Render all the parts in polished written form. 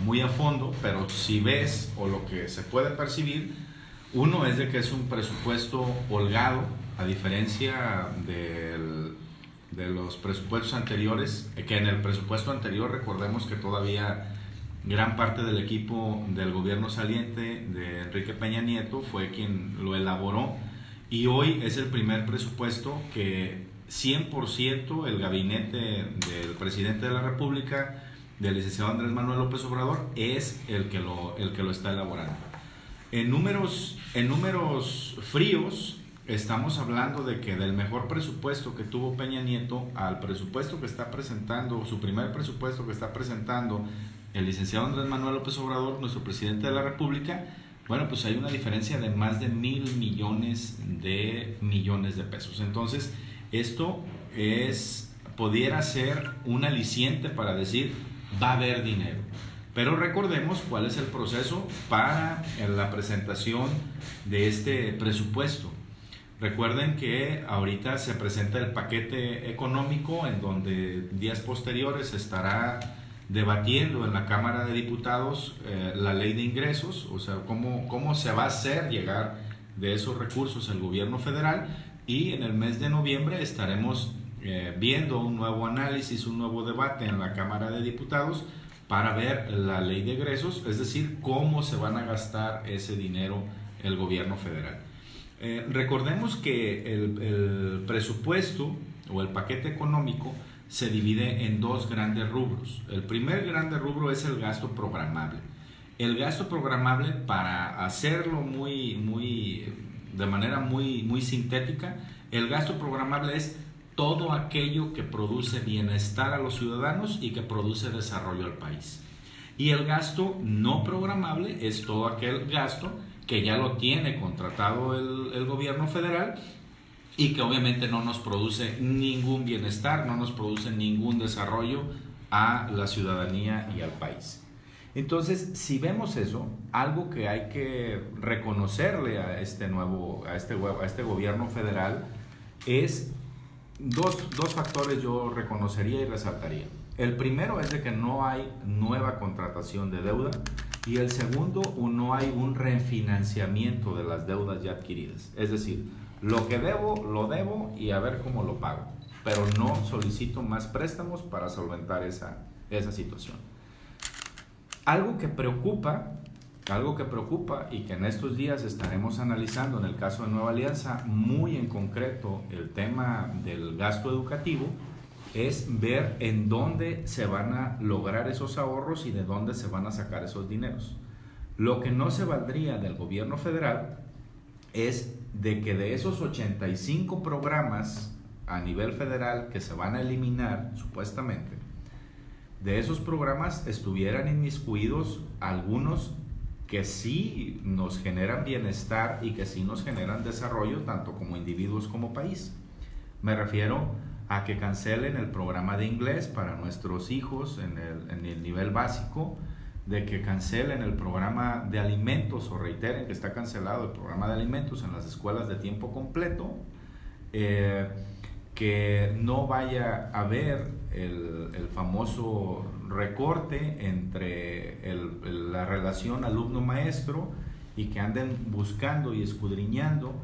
muy a fondo, pero si ves o lo que se puede percibir, uno es de que es un presupuesto holgado, a diferencia de los presupuestos anteriores, que en el presupuesto anterior recordemos que todavía gran parte del equipo del gobierno saliente de Enrique Peña Nieto fue quien lo elaboró, y hoy es el primer presupuesto que 100% el gabinete del presidente de la República, del licenciado Andrés Manuel López Obrador, es el que lo está elaborando. En números fríos, estamos hablando de que del mejor presupuesto que tuvo Peña Nieto al presupuesto que está presentando, su primer presupuesto que está presentando el licenciado Andrés Manuel López Obrador, nuestro presidente de la República, bueno, pues hay una diferencia de más de 1,000 millones de pesos. Entonces, esto pudiera ser un aliciente para decir, va a haber dinero. Pero recordemos cuál es el proceso para la presentación de este presupuesto. Recuerden que ahorita se presenta el paquete económico, en donde días posteriores se estará debatiendo en la Cámara de Diputados la ley de ingresos, o sea, cómo se va a hacer llegar de esos recursos el gobierno federal, y en el mes de noviembre estaremos viendo un nuevo análisis, un nuevo debate en la Cámara de Diputados para ver la ley de egresos, es decir, cómo se van a gastar ese dinero el gobierno federal. Recordemos que el presupuesto o el paquete económico se divide en dos grandes rubros. El primer grande rubro es el gasto programable. El gasto programable, para hacerlo de manera muy sintética, el gasto programable es todo aquello que produce bienestar a los ciudadanos y que produce desarrollo al país. Y el gasto no programable es todo aquel gasto que ya lo tiene contratado el gobierno federal y que obviamente no nos produce ningún bienestar, no nos produce ningún desarrollo a la ciudadanía y al país. Entonces, si vemos eso, algo que hay que reconocerle a este gobierno federal es dos factores. Yo reconocería y resaltaría. El primero es de que no hay nueva contratación de deuda, y el segundo, no hay un refinanciamiento de las deudas ya adquiridas. Es decir, lo que debo, lo debo y a ver cómo lo pago, pero no solicito más préstamos para solventar esa situación. Algo que preocupa y que en estos días estaremos analizando en el caso de Nueva Alianza, muy en concreto el tema del gasto educativo, es ver en dónde se van a lograr esos ahorros y de dónde se van a sacar esos dineros. Lo que no se valdría del gobierno federal es de que de esos 85 programas a nivel federal que se van a eliminar supuestamente, de esos programas estuvieran inmiscuidos algunos que sí nos generan bienestar y que sí nos generan desarrollo tanto como individuos como país. Me refiero a que cancelen el programa de inglés para nuestros hijos en el nivel básico, de que cancelen el programa de alimentos o reiteren que está cancelado el programa de alimentos en las escuelas de tiempo completo, que no vaya a haber el famoso recorte entre la relación alumno-maestro, y que anden buscando y escudriñando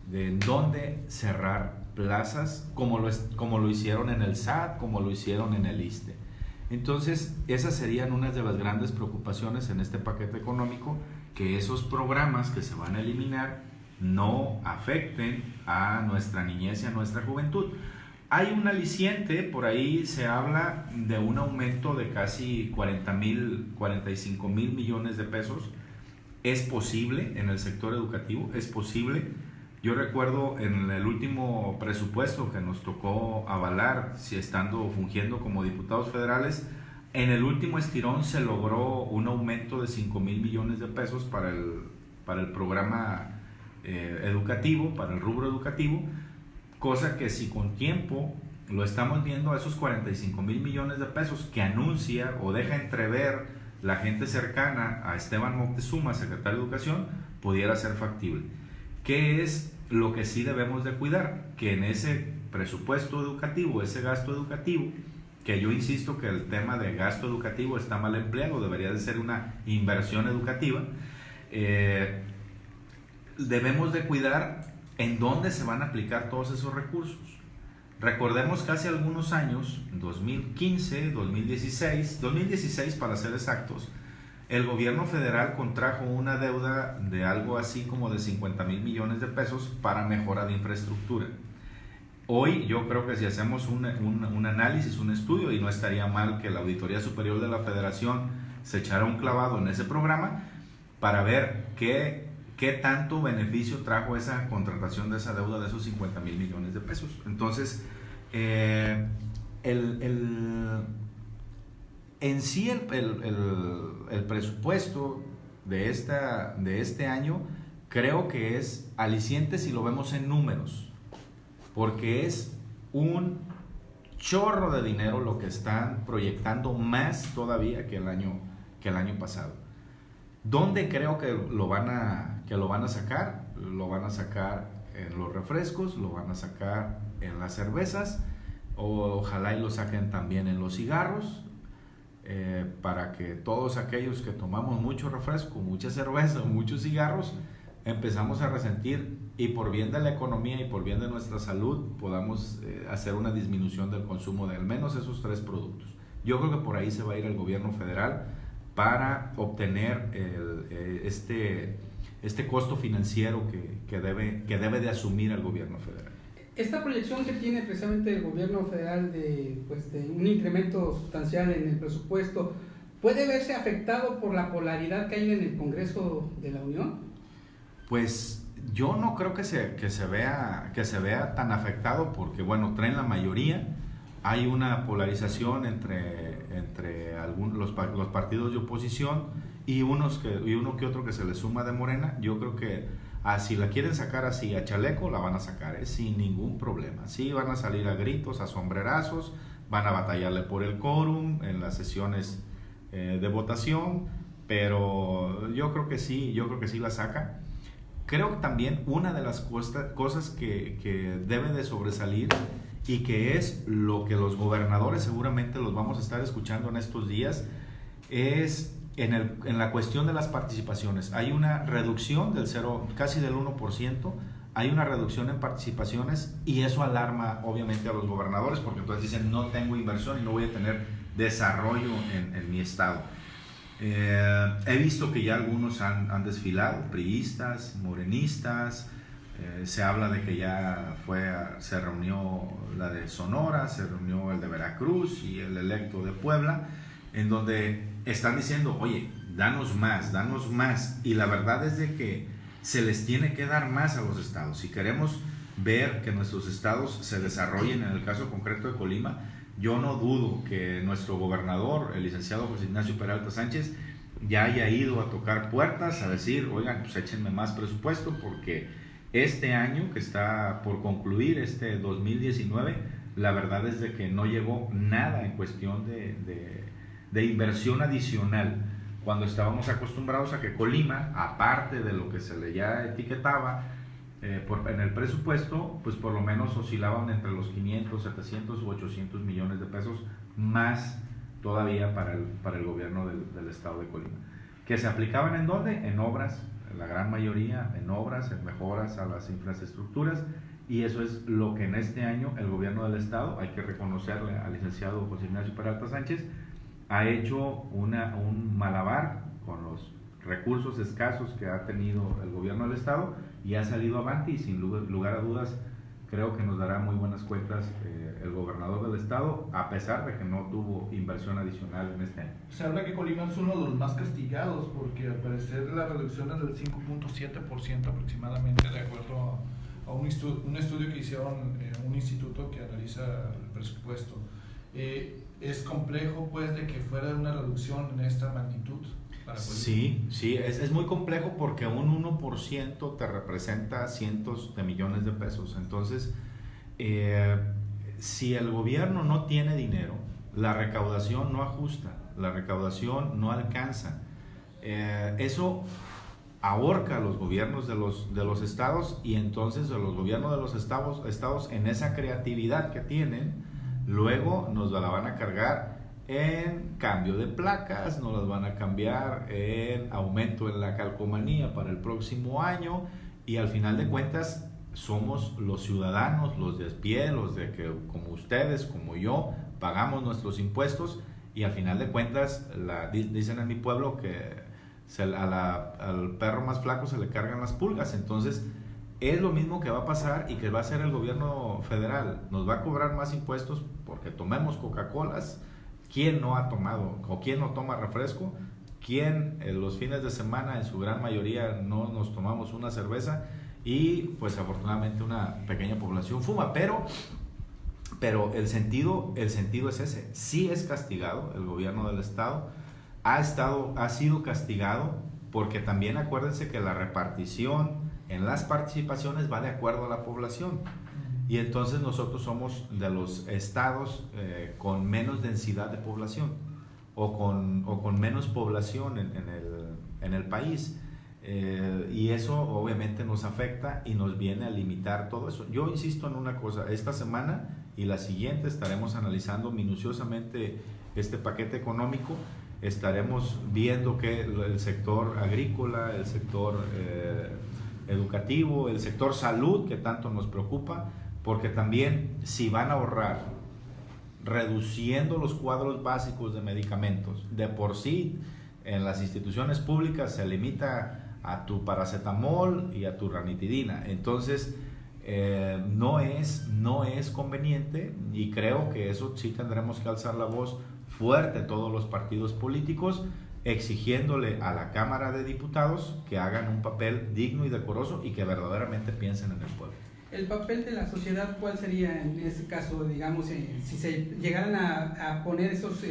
de dónde cerrar plazas, como lo hicieron en el SAT, como lo hicieron en el ISSSTE. Entonces, esas serían unas de las grandes preocupaciones en este paquete económico, que esos programas que se van a eliminar no afecten a nuestra niñez y a nuestra juventud. Hay un aliciente, por ahí se habla de un aumento de casi 45 mil millones de pesos. Es posible en el sector educativo, es posible. Yo recuerdo en el último presupuesto que nos tocó avalar, fungiendo como diputados federales, en el último estirón se logró un aumento de 5 mil millones de pesos para el programa educativo, para el rubro educativo, cosa que si con tiempo lo estamos viendo, a esos 45 mil millones de pesos que anuncia o deja entrever la gente cercana a Esteban Moctezuma, secretario de Educación, pudiera ser factible. ¿Qué es lo que sí debemos de cuidar? Que en ese presupuesto educativo, ese gasto educativo, que yo insisto que el tema de gasto educativo está mal empleado, debería de ser una inversión educativa. Debemos de cuidar en dónde se van a aplicar todos esos recursos. Recordemos que hace algunos años, 2015, 2016 para ser exactos, el gobierno federal contrajo una deuda de algo así como de 50,000 millones de pesos para mejora de infraestructura. Hoy yo creo que si hacemos un análisis, un estudio, y no estaría mal que la Auditoría Superior de la Federación se echara un clavado en ese programa para ver qué tanto beneficio trajo esa contratación de esa deuda de esos 50,000 millones de pesos. Entonces, en sí el presupuesto de este año creo que es aliciente si lo vemos en números, porque es un chorro de dinero lo que están proyectando, más todavía que el año pasado. ¿Dónde creo que lo van a sacar? Lo van a sacar en los refrescos, lo van a sacar en las cervezas, ojalá y lo saquen también en los cigarros, para que todos aquellos que tomamos mucho refresco, mucha cerveza, muchos cigarros, empezamos a resentir, y por bien de la economía y por bien de nuestra salud podamos hacer una disminución del consumo de al menos esos 3 productos. Yo creo que por ahí se va a ir el gobierno federal para obtener este costo financiero que debe de asumir el gobierno federal. Esta proyección que tiene precisamente el gobierno federal de un incremento sustancial en el presupuesto, ¿puede verse afectado por la polaridad que hay en el Congreso de la Unión? Pues yo no creo que se vea tan afectado, porque bueno, traen la mayoría. Hay una polarización entre los partidos de oposición y uno que otro que se le suma de Morena. Yo creo que si la quieren sacar así a chaleco, la van a sacar, sin ningún problema. Sí, van a salir a gritos, a sombrerazos, van a batallarle por el quórum en las sesiones de votación, pero yo creo que sí la saca. Creo que también una de las cosas que debe de sobresalir, y que es lo que los gobernadores seguramente los vamos a estar escuchando en estos días, es en la cuestión de las participaciones. Hay una reducción casi del 1%, hay una reducción en participaciones, y eso alarma obviamente a los gobernadores, porque entonces dicen: no tengo inversión y no voy a tener desarrollo en mi estado. He visto que ya algunos han desfilado, priistas, morenistas. Se habla de que ya se reunió la de Sonora, se reunió el de Veracruz y el electo de Puebla, en donde están diciendo: oye, danos más, y la verdad es de que se les tiene que dar más a los estados. Si queremos ver que nuestros estados se desarrollen, en el caso concreto de Colima, yo no dudo que nuestro gobernador, el licenciado José Ignacio Peralta Sánchez, ya haya ido a tocar puertas a decir: oigan, pues échenme más presupuesto, porque este año que está por concluir, este 2019, la verdad es de que no llegó nada en cuestión de inversión adicional, cuando estábamos acostumbrados a que Colima, aparte de lo que se le ya etiquetaba en el presupuesto, pues por lo menos oscilaban entre los 500, 700 u 800 millones de pesos más todavía para el gobierno del estado de Colima. ¿Que se aplicaban en dónde? En obras, la gran mayoría en obras, en mejoras a las infraestructuras, y eso es lo que en este año el gobierno del estado, hay que reconocerle al licenciado José Ignacio Peralta Sánchez, ha hecho un malabar con los recursos escasos que ha tenido el gobierno del estado, y ha salido avante, y sin lugar a dudas creo que nos dará muy buenas cuentas el gobernador del estado, a pesar de que no tuvo inversión adicional en este año. Se habla que Colima es uno de los más castigados, porque al parecer la reducción es del 5.7% aproximadamente, de acuerdo a un estudio que hicieron un instituto que analiza el presupuesto. ¿Es complejo pues de que fuera una reducción en esta magnitud para Colima? Sí, es muy complejo, porque un 1% te representa cientos de millones de pesos. Entonces, si el gobierno no tiene dinero, la recaudación no ajusta, la recaudación no alcanza. Eso ahorca a los gobiernos de los estados, y entonces los gobiernos de los estados en esa creatividad que tienen, luego nos la van a cargar en cambio de placas, nos las van a cambiar en aumento en la calcomanía para el próximo año, y al final de cuentas somos los ciudadanos, los de a pie, los de que como ustedes, como yo, pagamos nuestros impuestos, y al final de cuentas dicen en mi pueblo que al perro más flaco se le cargan las pulgas. Entonces es lo mismo que va a pasar y que va a hacer el gobierno federal. Nos va a cobrar más impuestos porque tomemos Coca-Colas. ¿Quién no ha tomado o quién no toma refresco? ¿Quién los fines de semana en su gran mayoría no nos tomamos una cerveza? Y pues afortunadamente una pequeña población fuma, pero el sentido es ese. Sí es castigado el gobierno del estado, ha sido castigado porque también acuérdense que la repartición en las participaciones va de acuerdo a la población, y entonces nosotros somos de los estados con menos densidad de población o con menos población en el país, y eso obviamente nos afecta y nos viene a limitar todo eso. Yo insisto en una cosa: esta semana y la siguiente estaremos analizando minuciosamente este paquete económico. Estaremos viendo que el sector agrícola, el sector educativo, el sector salud, que tanto nos preocupa, porque también si van a ahorrar reduciendo los cuadros básicos de medicamentos, de por sí en las instituciones públicas se limita a tu paracetamol y a tu ranitidina, entonces no es conveniente, y creo que eso sí tendremos que alzar la voz fuerte todos los partidos políticos, exigiéndole a la Cámara de Diputados que hagan un papel digno y decoroso y que verdaderamente piensen en el pueblo. El papel de la sociedad, ¿cuál sería en este caso, digamos, si se llegaran a poner esos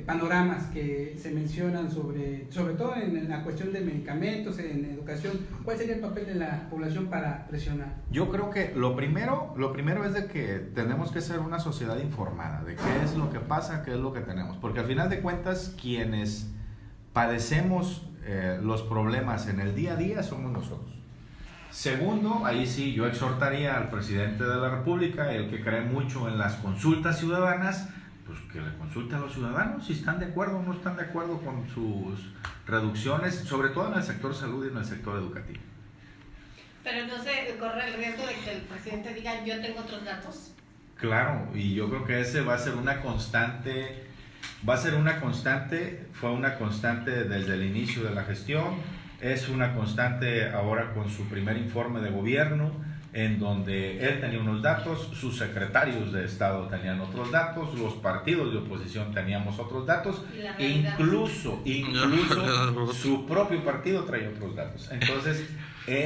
panoramas que se mencionan sobre todo en la cuestión de medicamentos, en educación? ¿Cuál sería el papel de la población para presionar? Yo creo que lo primero es de que tenemos que ser una sociedad informada de qué es lo que pasa, qué es lo que tenemos, porque al final de cuentas quienes padecemos los problemas en el día a día somos nosotros. Segundo, ahí sí yo exhortaría al presidente de la República, el que cree mucho en las consultas ciudadanas, pues que le consulte a los ciudadanos si están de acuerdo o no están de acuerdo con sus reducciones, sobre todo en el sector salud y en el sector educativo. Pero no se corre el riesgo de que el presidente diga yo tengo otros datos. Claro, y yo creo que ese va a ser una constante, fue una constante desde el inicio de la gestión, es una constante ahora con su primer informe de gobierno, en donde él tenía unos datos, sus secretarios de Estado tenían otros datos, los partidos de oposición teníamos otros datos, incluso su propio partido traía otros datos. Entonces la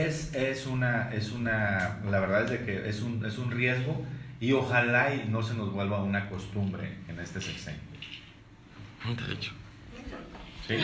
verdad es de que es un riesgo, y ojalá y no se nos vuelva una costumbre en este sexenio. De hecho. Sí.